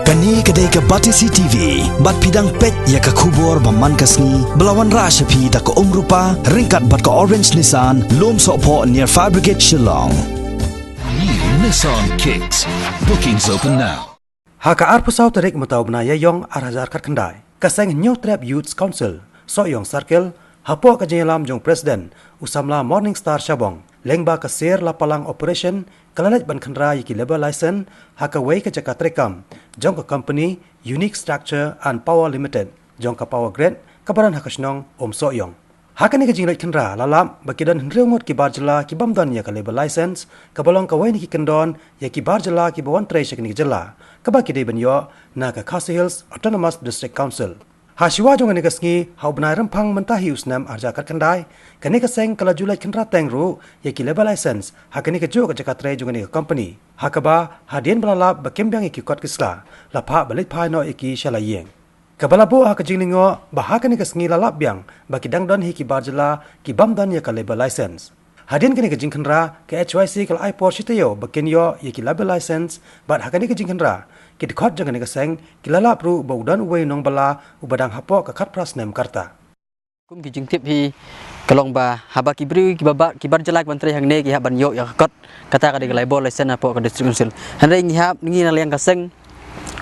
Kani kedai ke Batisi TV, bat pidang pet ya ke kubur baman kasni, belawan rashapi tak ke rupa, ringkat bat ke Orange Nissan, lom sokpo near Fire Brigade Shillong. New Nissan Kicks. Bookings open now. Haka arpusau tarik mutau benaya yong arajar kat kendai. Kaseng New Trap Youth Council, so yong circle, hapo ka jenyelam jong Presiden, usamla Morning Star Shabong, lengba ka ser lapalang operation, kalalat ban kendra yiki labor license, haka way ka jakat rekam, jong ka company Unique Structure and Power Limited, jong ka power grid, kabaran haka shnong so yong. Haka ni ka jinglat kendra lalam bakidan henreungot ki barjala ki bamdan ya ka labor license, kabalong ka way ni ki kendon ya ki barjala ki bawan tray shak ni ki jala, kabaki day banyo na ka Khasi Hills Autonomous District Council. Hashiwa jong ni kasngi hau benai rempang mentahi usnam arja kat kendai, kani ka seng kala julai kendra tengru ya ki labor license, haka ni ka jo ka jakat tray jong ni ka company. Haka ba hadien balalap bakembyang iki kot kisla, lapa balik pai no iki shalayeng. Kabalabo haka jinglingo bahaka ni kasngi lalap biang baki dangdon hi ki barjala ki bamdan ya ka labor license. Hadien kini ka jingkendra ke HYC kal iPod shitayo bakin yo ya ki labor license, bat haka ni ka jingkendra ki dikot jangan ni ka seng ki lalap ru baudan uwe nong bala ubadang hapo ka kat pras nem karta. Kum ki jingtip hi kalong ba haba ki bri ki baba ki barjala ki menteri hang ne ki haban yo ya kot kata ka de labor license apo ka district council. Handai ngi hab ngi na liang ka seng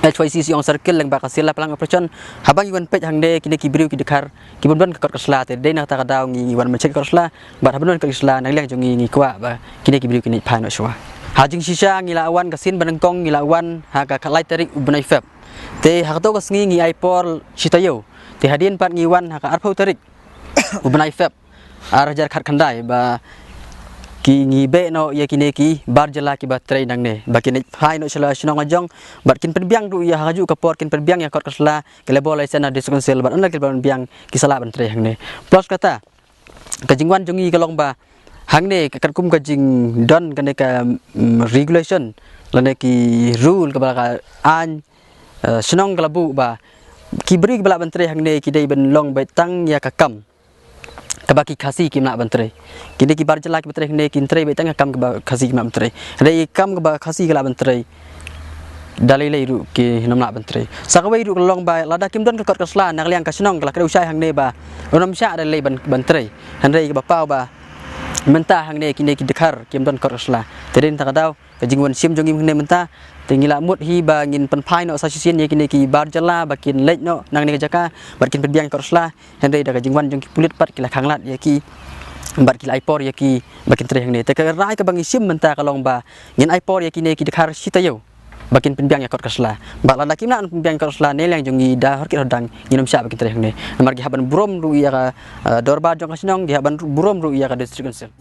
HYC yang circle yang bakal sila pelang operation habang iwan pej hang de kini kibriu ki dekar ki bonbon ka kot kasla te de na ta ka daw ngi iwan mencek kasla bat habon ka kasla nang liang jongi ngi kwa ba kini kibriu kini phano shwa ha jing shisha ngi lawan ka sin banengkong ngi lawan ha ka khalai tarik ubnai feb te ha to ka sngi ngi ipol sitayo te hadien pat ngi wan ha ka arpau tarik ubnai feb arajar khat khandai ba ki ngi be no ya kini ki barjala ki batrai nang ne bakini hai no shala shnong ajong bat kin perbiang du ya haju ka por kin perbiang ya kot kasla ke labor license na district council bat anla ke perbiang ki sala bantrai hang ne plus kata kajingwan jongi kalong ba hang ne ka kum kajing don kane ka regulation lane ki rule ka bala an shnong kalabu ba ki bri bala bantrai hang ne ki dei ben long bai tang ya ka kam kabaki khasi ki nak bantrai kini ki barjala ki bantrai ne kin trai betang kam ka khasi ki nak bantrai dei kam ka khasi ki la bantrai dalai lai ru ki nam nak bantrai sakawai ru long ba lada kim don ka kot kasla nak liang ka snong ka ka usai hang ne ba onam sha dalai bantrai handai ka bapau ba mentah hang ne kini ki dekhar kim don kot kasla tedin ta daw ka jingwan sim jongi ne mentah tingila mut hi ba ngin penpai no sasisian ye kini ki barjala bakin lej no nang ni jaka bakin perbiang korosla handai da jingwan jong ki pulit pat kila khanglat ye ki bat kila ipor ye ki bakin tre hang ne te ka rai ka bangi sim menta kalong ba ngin ipor ye kini ki dekhar sitayo bakin penbiang ya kot kasla ba la kim na penbiang korosla ne lang jongi da hor ki rodang nginum sya bakin tre hang ne mar ki haban burom ru ya ka dorba jong kasnong ki haban burom ru ya ka district council.